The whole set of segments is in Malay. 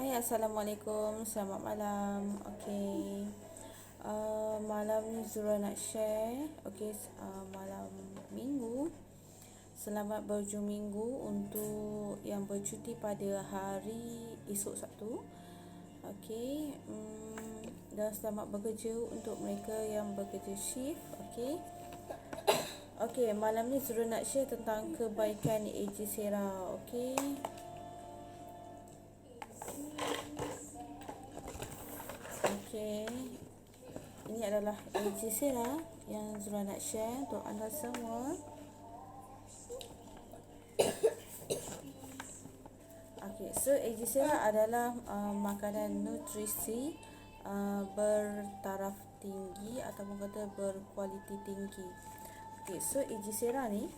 Hai, Assalamualaikum. Selamat malam. Okey. Malam ni Zura nak share. Okey, malam Minggu. Selamat berhujung minggu untuk yang bercuti pada hari esok Sabtu. Okey. Dan selamat bekerja untuk mereka yang bekerja shift. Okey. Okey, malam ni Zura nak share tentang kebaikan AJ Sera. Okey. Okey. Ini adalah AJ Sera yang Zura nak share untuk anda semua. Okey, so AJ Sera adalah makanan nutrisi bertaraf tinggi ataupun kata berkualiti tinggi. Okey, so AJ Sera ni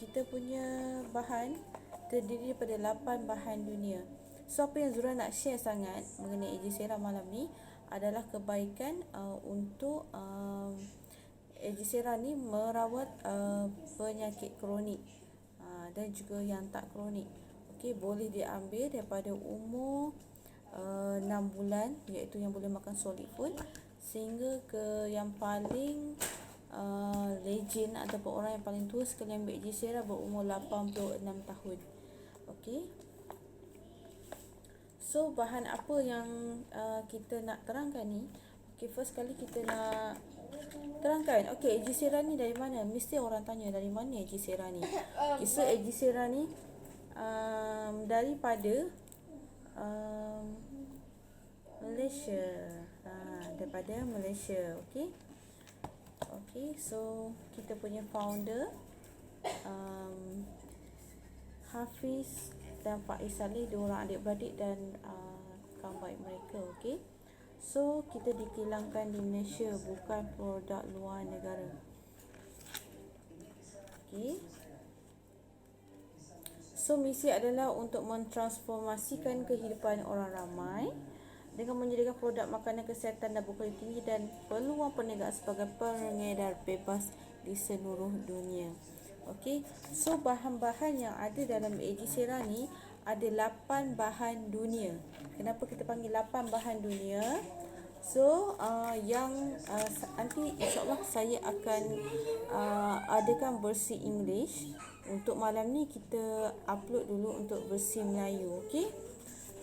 kita punya bahan terdiri daripada 8 bahan dunia. So apa yang Zura nak share sangat mengenai AJ Sera malam ni adalah kebaikan untuk AJ Sera ni merawat penyakit kronik dan juga yang tak kronik. Okey, boleh diambil daripada umur 6 bulan, iaitu yang boleh makan solid food, sehingga ke yang paling legend ataupun orang yang paling tua sekali ambil AJ Sera berumur 86 tahun. Okey. So bahan apa yang kita nak terangkan ni? Okey, first kali kita nak terangkan. Okey, AJ Sera ni dari mana? Mesti orang tanya dari mana AJ Sera ni. Okay, so AJ Sera ni daripada Malaysia. Daripada Malaysia. Okey. Okey, so kita punya founder Hafiz dan Faiz Saleh, dua orang adik-beradik dan kawan baik mereka. Okey. So kita dikilangkan di Malaysia, bukan produk luar negara. Okey. So misi adalah untuk mentransformasikan kehidupan orang ramai dengan menyediakan produk makanan kesihatan dan berkualiti tinggi dan peluang perniagaan sebagai pengedar bebas di seluruh dunia. Okey, so bahan-bahan yang ada dalam AJ Sera ni ada 8 bahan dunia. Kenapa kita panggil 8 bahan dunia? So yang nanti insyaAllah saya akan adakan versi English. Untuk malam ni kita upload dulu untuk versi Melayu. Okey,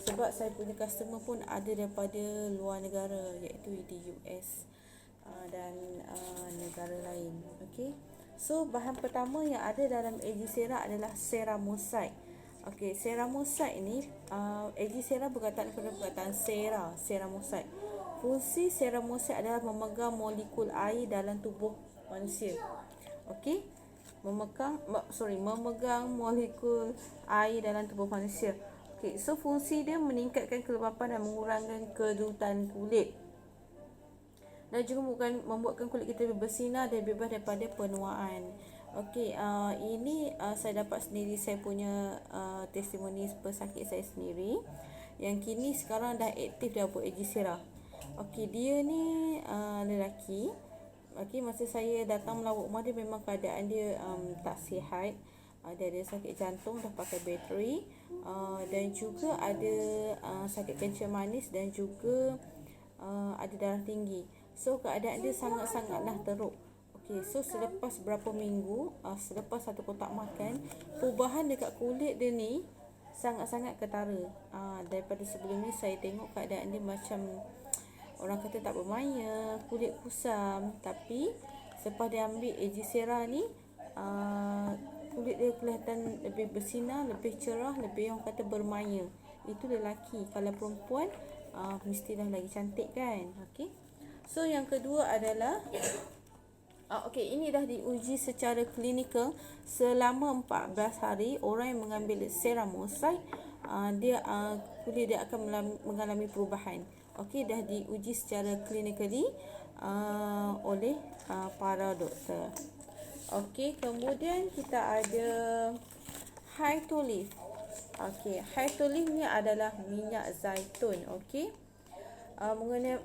sebab saya punya customer pun ada daripada luar negara, iaitu di US dan negara lain. Okey. So bahan pertama yang ada dalam AJ Sera adalah Ceramosite. Okey, Ceramosite ni AJ Sera berkaitan daripada perkataan Ceramosite. Fungsi Ceramosite adalah memegang molekul air dalam tubuh manusia. Okey, memegang molekul air dalam tubuh manusia. Okey, so fungsi dia meningkatkan kelembapan dan mengurangkan kerutan kulit, dan juga membuatkan kulit kita lebih bersinar dan bebas daripada penuaan. Okey, ini saya dapat sendiri, saya punya testimoni pesakit saya sendiri yang kini sekarang dah aktif dah buat AJ Sera. Okey, dia ni lelaki. Okey, masa saya datang melawat rumah dia, memang keadaan dia tak sihat. Dia ada sakit jantung, dah pakai bateri, dan juga ada sakit kencing manis, dan juga ada darah tinggi. So keadaan dia sangat-sangatlah teruk. Okey, so selepas berapa minggu, selepas satu kotak makan, perubahan dekat kulit dia ni sangat-sangat ketara. Daripada sebelum ni saya tengok keadaan dia macam orang kata tak bermaya, kulit kusam. Tapi selepas dia ambil AJ Sera ni, kulit dia kelihatan lebih bersinar, lebih cerah, lebih orang kata bermaya. Itu lelaki. Kalau perempuan mestilah lagi cantik kan. Okey. So yang kedua adalah okey, ini dah diuji secara klinikal selama 14 hari. Orang yang mengambil Ceramosite, dia kulit dia akan mengalami perubahan. Okey, dah diuji secara klinikali oleh para doktor. Okey, kemudian kita ada Hytolith. Okey, Hytolith ni adalah minyak zaitun. Okey,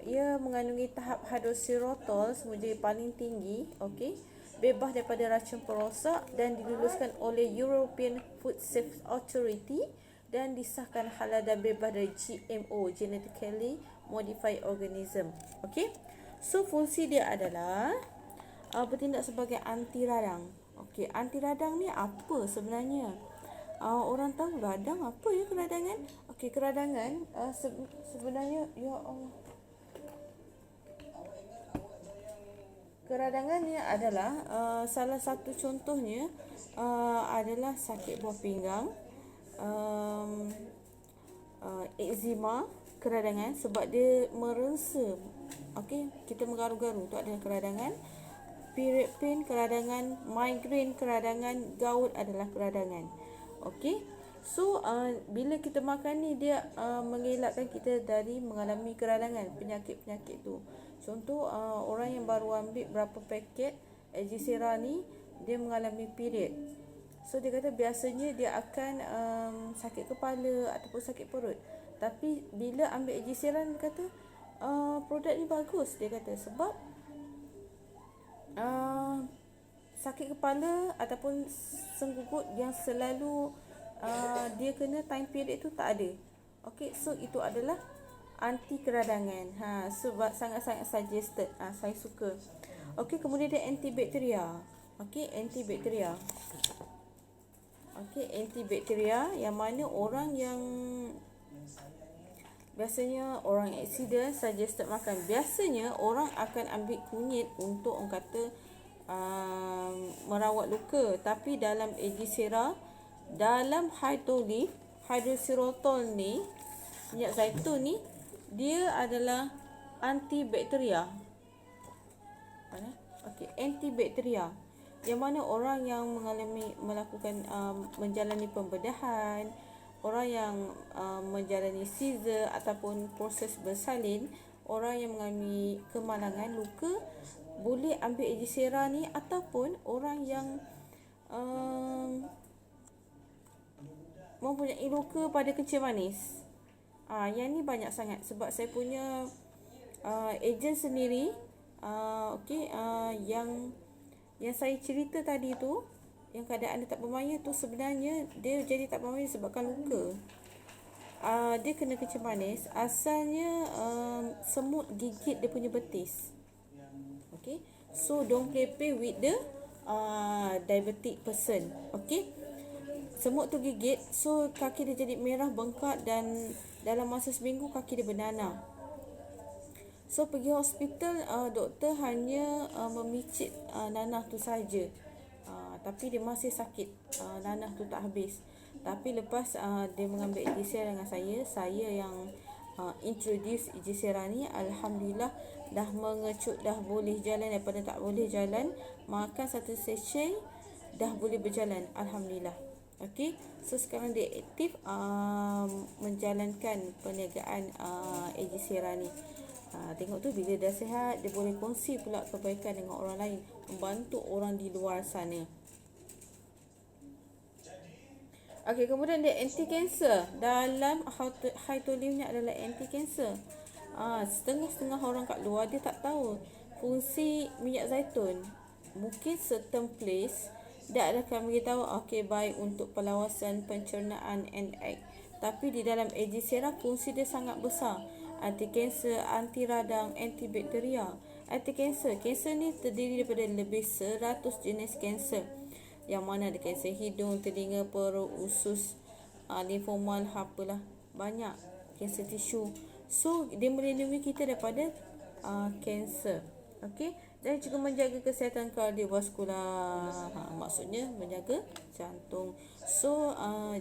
ia mengandungi tahap hidroksirotol sebagai paling tinggi. Okey, bebas daripada racun perosak dan diluluskan oleh European Food Safety Authority dan disahkan halal dan bebas dari GMO, genetically modified organism. Okey. So fungsi dia adalah bertindak sebagai anti radang. Okey, anti radang ni apa sebenarnya? Orang tahu radang apa ya, keradangan? Okey, keradangan sebenarnya, ya Allah, keradangan ni adalah salah satu contohnya adalah sakit buah pinggang, eczema, keradangan sebab dia merengsa. Okey, kita menggaru-garu tu adalah keradangan. Period pain, keradangan. Migraine, keradangan. Gout adalah keradangan. Okey, so bila kita makan ni, dia mengelakkan kita dari mengalami keradangan, penyakit-penyakit tu. Contoh, orang yang baru ambil berapa paket Egisera ni, dia mengalami period. So dia kata biasanya dia akan sakit kepala ataupun sakit perut. Tapi bila ambil Egisera, dia kata produk ni bagus, dia kata, sebab sakit kepala ataupun senggugut yang selalu dia kena time period tu tak ada. Okey, so itu adalah anti keradangan. Sebab sangat-sangat suggested. Saya suka. Okey, kemudian dia antibakteria. Okey, antibakteria. Okey, antibakteria yang mana orang yang biasanya orang accident suggested makan. Biasanya orang akan ambil kunyit untuk orang kata merawat luka, tapi dalam Egisera, dalam hydrosyrotol ni, minyak zaitun ni, dia adalah antibakteria. Okey, antibakteria yang mana orang yang melakukan menjalani pembedahan, orang yang menjalani seizure ataupun proses bersalin, orang yang mengalami kemalangan, luka, boleh ambil Egisera ni, ataupun orang yang mempunyai luka pada kencing manis. Yang ni banyak sangat sebab saya punya ejen sendiri, yang saya cerita tadi tu, yang keadaan dia tak bermaya tu, sebenarnya dia jadi tak bermaya disebabkan luka. Dia kena kencing manis, asalnya semut gigit dia punya betis. Okay, so don't play with the diabetic person. Okay, semut tu gigit, so kaki dia jadi merah, bengkak, dan dalam masa seminggu kaki dia bernanah. So pergi hospital, doktor hanya memicit nanah tu saja, tapi dia masih sakit, nanah tu tak habis. Tapi lepas dia mengambil Egisera dengan saya yang introduce Egisera ni, alhamdulillah dah mengecut, dah boleh jalan daripada tak boleh jalan. Makan satu sachet dah boleh berjalan, alhamdulillah. Okey, so sekarang dia aktif menjalankan perniagaan Egisera ni. Tengok tu, bila dah sihat, dia boleh kongsi pula kebaikan dengan orang lain, membantu orang di luar sana. Okey, kemudian dia anti kanser. Dalam Hytolin ni adalah anti kanser. Setengah-setengah orang kat luar dia tak tahu fungsi minyak zaitun. Mungkin certain place dia akan beritahu okey, baik untuk perlawasan, pencernaan and egg. Tapi di dalam Egisera fungsi dia sangat besar. Anti kanser, anti radang, antibakteria. Anti kanser, kanser ni terdiri daripada lebih 100 jenis kanser, yang mana ada kanser hidung, telinga, perut, usus, limfoma, apalah, banyak kanser tisu. So dia melindungi kita daripada kanser. Okey, dan juga menjaga kesihatan kardiovaskular. Maksudnya menjaga jantung. So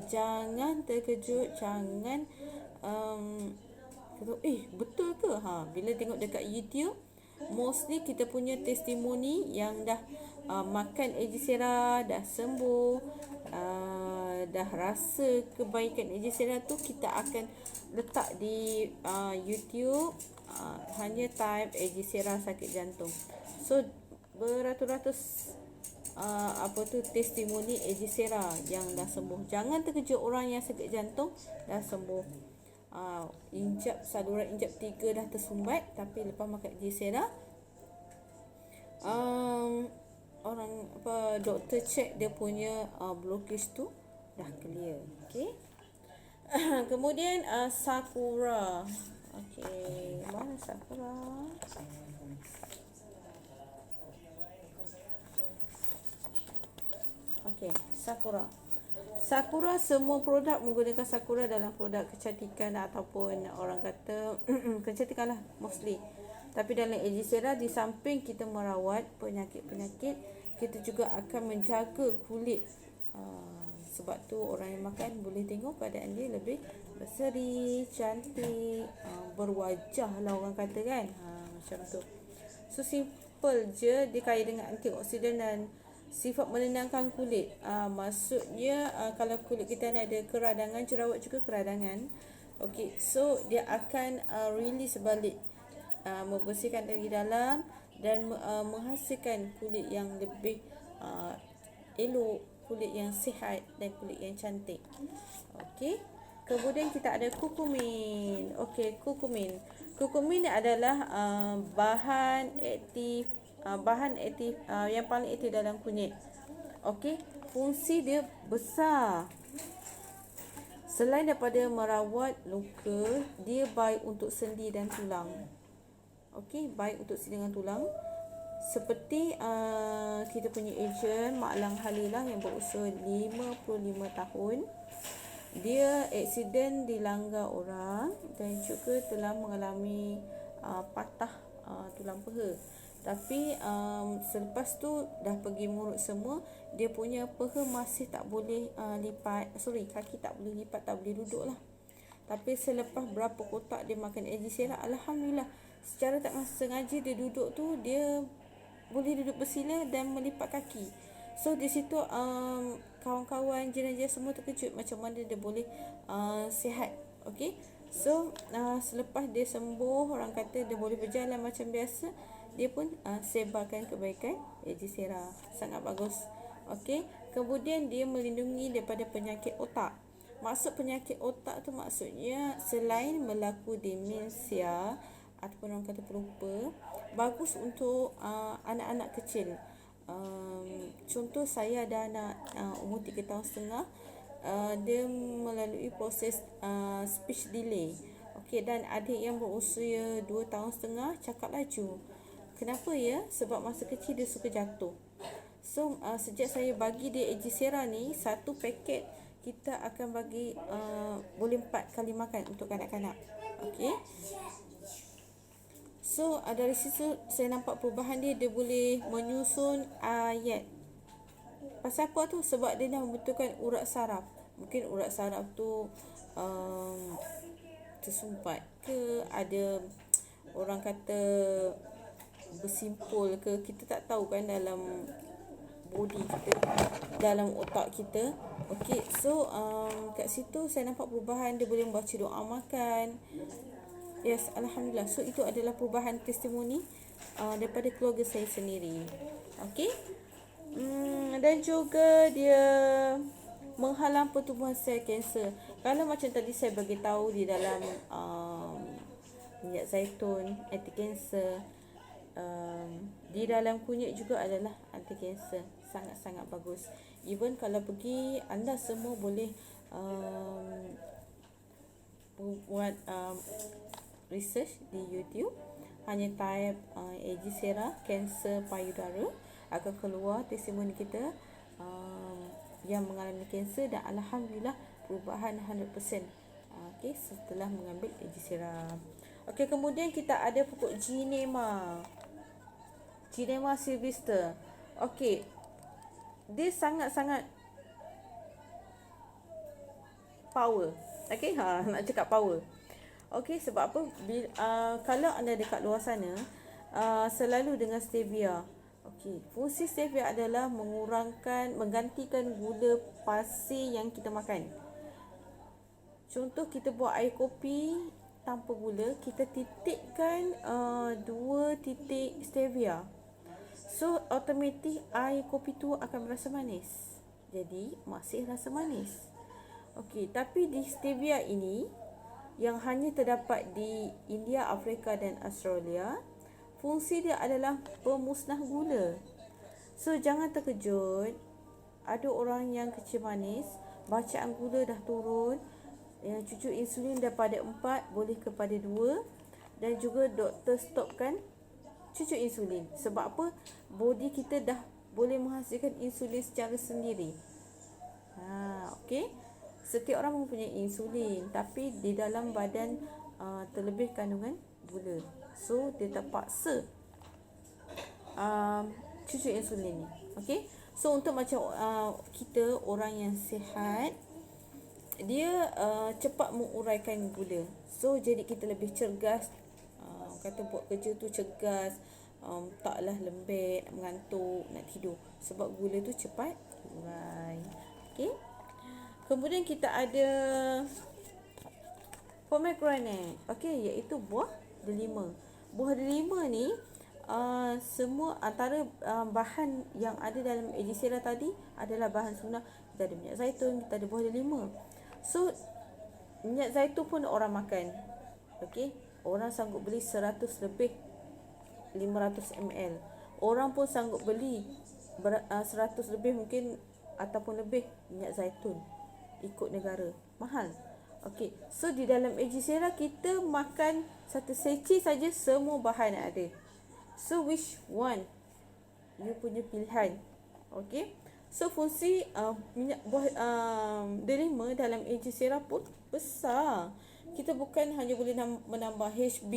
jangan terkejut, jangan betul ke? Bila tengok dekat YouTube, mostly kita punya testimoni yang dah makan Egisera, dah sembuh, dah rasa kebaikan Egisera tu, kita akan letak di YouTube. Hanya type Egisera sakit jantung. So beratus-ratus testimoni Egisera yang dah sembuh. Jangan terkejut orang yang sakit jantung dah sembuh. Saluran injap 3 dah tersumbat, tapi lepas makan Egisera, doktor check dia punya blockage tu dah clear. Okey. Kemudian sakura. Okey, mana sakura? Okey, sakura. Sakura, semua produk menggunakan sakura dalam produk kecantikan ataupun orang kata kecantikan lah mostly. Tapi dalam Ejisera, di samping kita merawat penyakit-penyakit, kita juga akan menjaga kulit. Sebab tu orang yang makan boleh tengok keadaan dia lebih berseri, cantik, berwajah lah orang kata kan. Macam tu. So simple je, dia kaya dengan antioksidan dan sifat menenangkan kulit. Maksudnya kalau kulit kita ni ada keradangan, jerawat juga keradangan. Okey, so dia akan release balik, membersihkan dari dalam dan menghasilkan kulit yang lebih elok, kulit yang sihat dan kulit yang cantik. Okey. Kemudian kita ada kurkumin. Okey, kurkumin. Kurkumin ni adalah bahan aktif yang paling aktif dalam kunyit. Okey, fungsi dia besar. Selain daripada merawat luka, dia baik untuk sendi dan tulang. Okey, baik untuk sendi dan tulang. Seperti kita punya ejen Mak Lang Halilah yang berusia 55 tahun. Dia aksiden dilanggar orang dan juga telah mengalami patah tulang peha. Tapi selepas tu dah pergi murut semua, dia punya peha masih tak boleh kaki tak boleh lipat, tak boleh duduk lah. Tapi selepas berapa kotak dia makan Ejisera, alhamdulillah, secara tak sengaja dia duduk tu, dia boleh duduk bersila dan melipat kaki. So di situ kawan-kawan jenazah semua terkejut macam mana dia boleh sihat. Okey. So selepas dia sembuh, orang kata dia boleh berjalan macam biasa, dia pun sebarkan kebaikan Ejisera. Sangat bagus. Okey. Kemudian dia melindungi daripada penyakit otak. Maksud penyakit otak tu maksudnya selain berlaku demensia ataupun orang kata pelupa, bagus untuk anak-anak kecil. Contoh, saya ada anak umur 3 tahun setengah, dia melalui proses speech delay. Okey, dan adik yang berusia 2 tahun setengah cakap laju. Kenapa ya? Sebab masa kecil dia suka jatuh. So sejak saya bagi dia Ejisera ni, satu paket kita akan bagi boleh 4 kali makan untuk kanak-kanak. Okey. So dari situ saya nampak perubahan dia. Dia boleh menyusun ayat. Pasal apa tu? Sebab dia dah membutuhkan urat saraf. Mungkin urat saraf tu tersumpat ke, ada orang kata bersimpul ke, kita tak tahu kan dalam body kita, dalam otak kita. Okey, so kat situ saya nampak perubahan. Dia boleh membaca doa makan. Yes, alhamdulillah. So itu adalah perubahan testimoni daripada keluarga saya sendiri. Okey. Dan juga dia menghalang pertumbuhan sel kanser. Kalau macam tadi saya bagi tahu di dalam minyak zaitun anti kanser, di dalam kunyit juga adalah anti kanser. Sangat-sangat bagus. Even kalau pergi, anda semua boleh buat research di YouTube, hanya type Ejisera kanser payudara, akan keluar testimoni kita yang mengalami kanser dan alhamdulillah perubahan 100%. Okey, setelah mengambil Ejisera. Okey, kemudian kita ada pokok Ginema sylvester. Okey, dia sangat-sangat power. Okey, nak cakap power. Okey, sebab apa? Kalau anda dekat luar sana, selalu dengan stevia. Okey, fungsi stevia adalah menggantikan gula pasir yang kita makan. Contoh, kita buat air kopi tanpa gula, kita titikkan 2 titik stevia. So, automatik air kopi tu akan berasa manis. Jadi, masih rasa manis. Okey, tapi di stevia ini yang hanya terdapat di India, Afrika dan Australia, fungsi dia adalah pemusnah gula. So jangan terkejut, ada orang yang kecil manis, bacaan gula dah turun, Yang cucuk insulin daripada 4 boleh kepada 2, dan juga doktor stopkan cucuk insulin. Sebab apa? Body kita dah boleh menghasilkan insulin secara sendiri. Okey. Setiap orang mempunyai insulin, tapi di dalam badan terlebih kandungan gula. So dia terpaksa cucuk insulin ni. Okey. So untuk macam kita orang yang sihat, dia cepat menguraikan gula. So jadi kita lebih cergas, kata buat kerja tu cergas, taklah lembek, mengantuk, nak tidur, sebab gula tu cepat urai. Okey. Kemudian kita ada pomegranate, okey, iaitu buah delima. Buah delima ni semua antara bahan yang ada dalam Ejisera tadi adalah bahan sunnah. Kita ada minyak zaitun, kita ada buah delima. So minyak zaitun pun orang makan. Okey, orang sanggup beli 100 lebih, 500 ml. Orang pun sanggup beli 100 lebih mungkin ataupun lebih minyak zaitun. Ikut negara, mahal. Okey, so di dalam Ejisera kita makan satu sachet saja, semua bahan ada. So which one? You punya pilihan. Okey. So fungsi minyak buah delima dalam Ejisera pun besar. Kita bukan hanya boleh menambah HB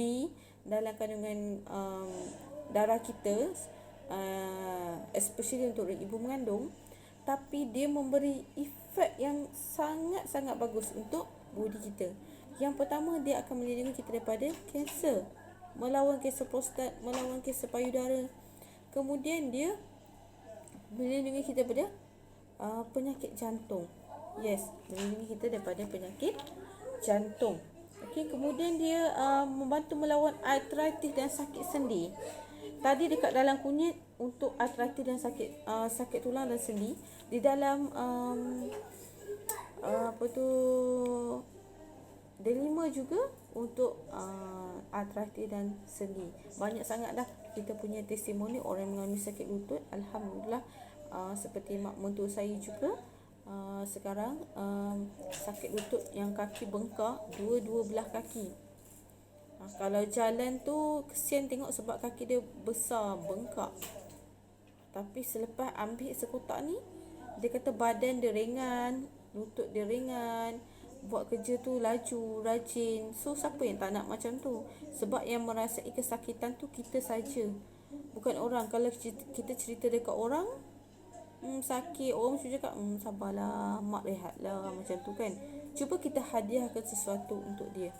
dalam kandungan darah kita, especially untuk ibu mengandung, tapi dia memberi efek yang sangat-sangat bagus untuk body kita. Yang pertama, dia akan melindungi kita daripada kanser, melawan kanser prostat, melawan kanser payudara. Kemudian dia melindungi kita daripada penyakit jantung. Yes, melindungi kita daripada penyakit jantung. Okey, kemudian dia membantu melawan artritis dan sakit sendi. Tadi dekat dalam kunyit untuk artritis dan sakit tulang dan sendi. Di dalam delima juga untuk artritis dan sendi. Banyak sangat dah kita punya testimoni orang yang mengalami sakit lutut. Alhamdulillah, seperti mak mentua saya juga sekarang sakit lutut yang kaki bengkak, dua belah kaki. Kalau jalan tu kesian tengok sebab kaki dia besar, bengkak. Tapi selepas ambil sekotak ni, dia kata badan dia ringan, lutut dia ringan, buat kerja tu laju, rajin. So siapa yang tak nak macam tu? Sebab yang merasai kesakitan tu kita saja, bukan orang. Kalau kita cerita dekat orang, sakit, orang mesti cakap sabarlah, mak rehatlah, macam tu kan. Cuba kita hadiahkan sesuatu untuk dia.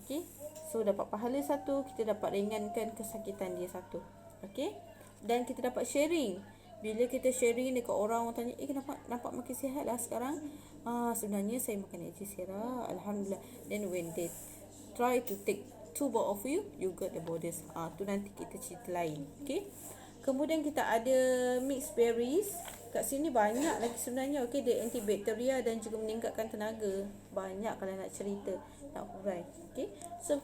Okey, so dapat pahala satu, kita dapat ringankan kesakitan dia satu. Okey, dan kita dapat sharing. Bila kita sharing dekat orang tanya, kenapa nampak makin sihat lah sekarang? Sebenarnya saya makan Ejisera, alhamdulillah. Then when they try to take 2 bowl of you got the borders. Tu nanti kita cerita lain. Okey. Kemudian kita ada mixed berries. Kat sini banyak lagi sebenarnya. Okey, dia antibakteria dan juga meningkatkan tenaga. Banyak kalau nak cerita, nak hurai. Okey. So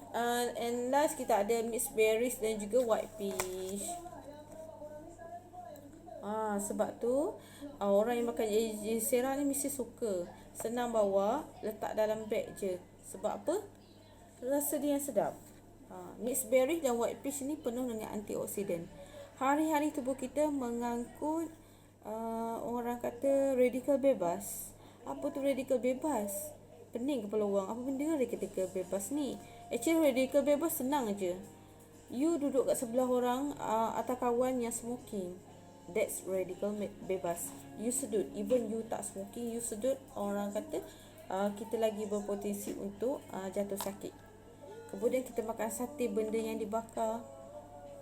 and last kita ada mixed berries dan juga white peach. Sebab tu orang yang makan Ejisera ni mesti suka. Senang bawa, letak dalam beg je. Sebab apa? Rasa dia yang sedap. Mixed berry dan white peach ni penuh dengan antioksidan. Hari-hari tubuh kita mengangkut orang kata radikal bebas. Apa tu radikal bebas? Pening kepala orang. Apa benda radikal bebas ni? Actually radikal bebas senang je. You duduk kat sebelah orang atau kawan yang smoking. That's radical bebas. You sedut, even you tak smoking, you sedut, orang kata kita lagi berpotensi untuk jatuh sakit. Kemudian kita makan sate, benda yang dibakar.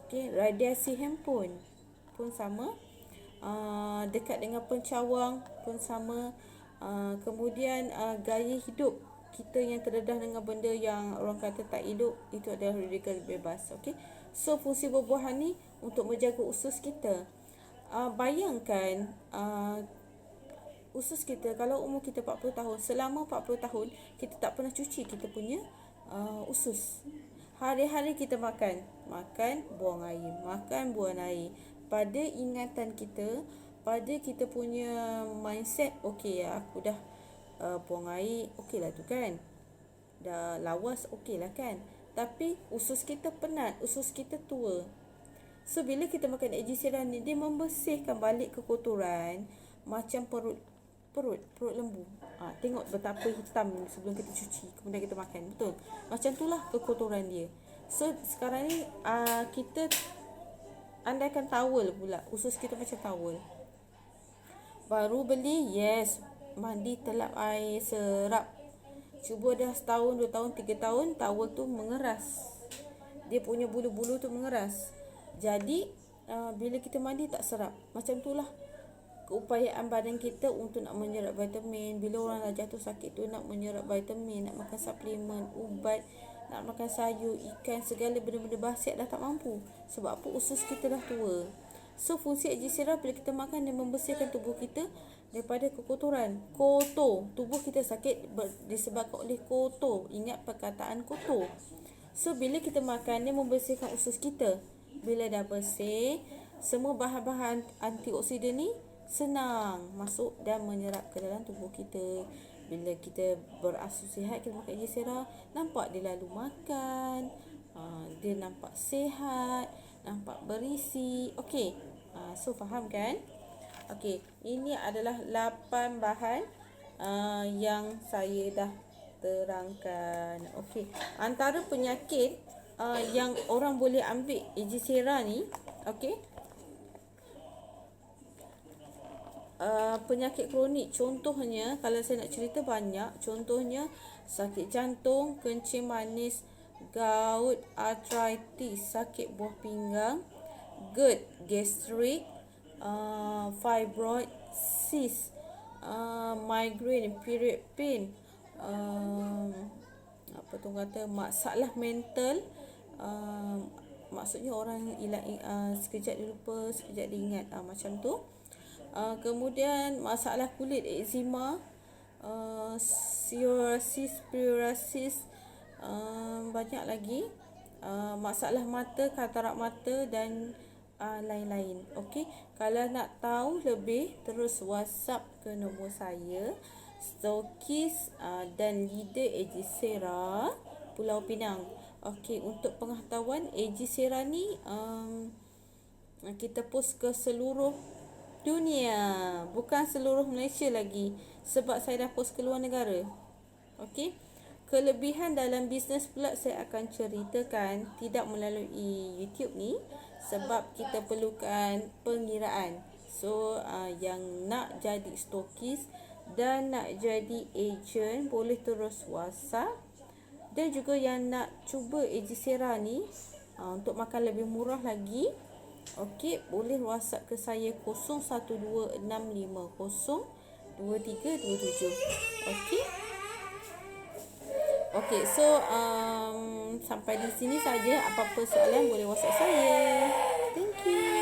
Okay, radiasi handphone pun sama. Dekat dengan pencawang pun sama. Kemudian gaya hidup kita yang terdedah dengan benda yang orang kata tak hidup, itu adalah radikal bebas. Okay, so fungsi buah-buahan ni untuk menjaga usus kita. Bayangkan usus kita, kalau umur kita 40 tahun, selama 40 tahun kita tak pernah cuci kita punya usus. Hari-hari kita makan buang air, makan buang air. Pada ingatan kita, pada kita punya mindset, okey, aku dah buang air, okey lah tu kan. Dah lawas, okey lah kan. Tapi usus kita penat, usus kita tua. So bila kita makan Ejisera ni, dia membersihkan balik kekotoran macam perut lembu. Tengok betapa hitam sebelum kita cuci, kemudian kita makan. Betul. Macam itulah kekotoran dia. So sekarang ni kita andaikan towel pula, usus kita macam towel. Baru beli, yes, mandi telap air serap. Cuba dah setahun, 2 tahun, 3 tahun, towel tu mengeras. Dia punya bulu-bulu tu mengeras. Jadi bila kita mandi tak serap. Macam itulah keupayaan badan kita untuk nak menyerap vitamin. Bila orang dah jatuh sakit tu nak menyerap vitamin, nak makan suplemen, ubat, nak makan sayur, ikan, segala benda-benda basic dah tak mampu. Sebab apa? Usus kita dah tua. So fungsi Ejisera bila kita makan, dia membersihkan tubuh kita daripada kekotoran. Kotor. Tubuh kita sakit disebabkan oleh kotor. Ingat perkataan kotor. So bila kita makan, dia membersihkan usus kita. Bila dah bersih, semua bahan-bahan antioksidan ni senang masuk dan menyerap ke dalam tubuh kita. Bila kita berasuh sihat, kita makan Ejisera, nampak dia lalu makan, dia nampak sihat, nampak berisi. Okey, so faham kan? Okey, ini adalah 8 bahan yang saya dah terangkan. Okey, antara penyakit yang orang boleh ambil Ejisera ni, okey, penyakit kronik. Contohnya, kalau saya nak cerita banyak, contohnya sakit jantung, kencing manis, gout, arthritis, sakit buah pinggang, GERD, gastrik, fibroid, cyst, migraine, period pain, apa tu kata, masalah mental, maksudnya orang hilang, sekejap dia lupa, sekejap dia ingat, macam tu. Kemudian masalah kulit, eczema, psoriasis, banyak lagi, masalah mata, katarak mata dan lain-lain. Okey, kalau nak tahu lebih, terus WhatsApp ke nombor saya, stokis dan leader Ejisera Pulau Pinang. Okey, untuk pengetahuan, Ejisera ni kita post ke seluruh dunia, bukan seluruh Malaysia lagi, sebab saya dah post ke luar negara. Okey, kelebihan dalam bisnes pula saya akan ceritakan tidak melalui YouTube ni, sebab kita perlukan pengiraan. So yang nak jadi stokis dan nak jadi agent, boleh terus WhatsApp. Dan juga yang nak cuba Ejisera ni untuk makan lebih murah lagi, okey, boleh WhatsApp ke saya 01265 02327. Okey. Okey, so sampai di sini saja. Apa-apa soalan boleh WhatsApp saya. Thank you.